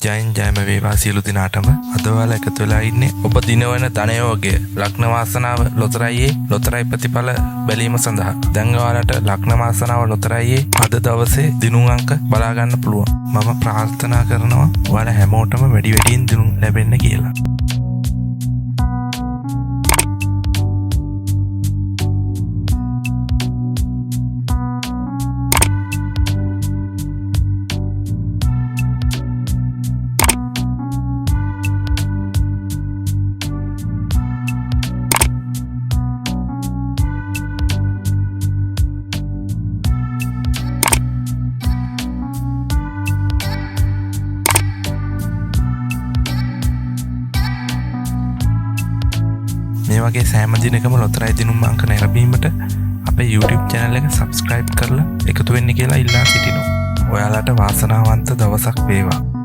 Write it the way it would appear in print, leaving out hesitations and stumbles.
ජයෙන් ජයම වේවා සියලු දිනාටම. අද ඔයාලා එකතු වෙලා ඉන්නේ ඔබ දිනවන ධනයෝගය ලග්න වාසනාව ලොතරැයියේ ලොතරැයි ප්‍රතිඵල බැලීම සඳහා. දැන් ඔයාලට ලග්න වාසනාව ලොතරැයියේ අද දවසේ දිනුම් අංක බලා ගන්න පුළුවන්. මම ප්‍රාර්ථනා කරනවා ඔයාලා හැමෝටම වැඩි වැඩියෙන් දිනුම් ලැබෙන්න කියලා. මේ වගේ සෑම දිනකම ලොතරැයි දිනුම් අංක නැරඹීමට අපේ YouTube channel එක subscribe කරලා එකතු වෙන්න කියලා ඉල්ලා සිටිනවා. ඔයාලට වාසනාවන්ත දවසක් වේවා.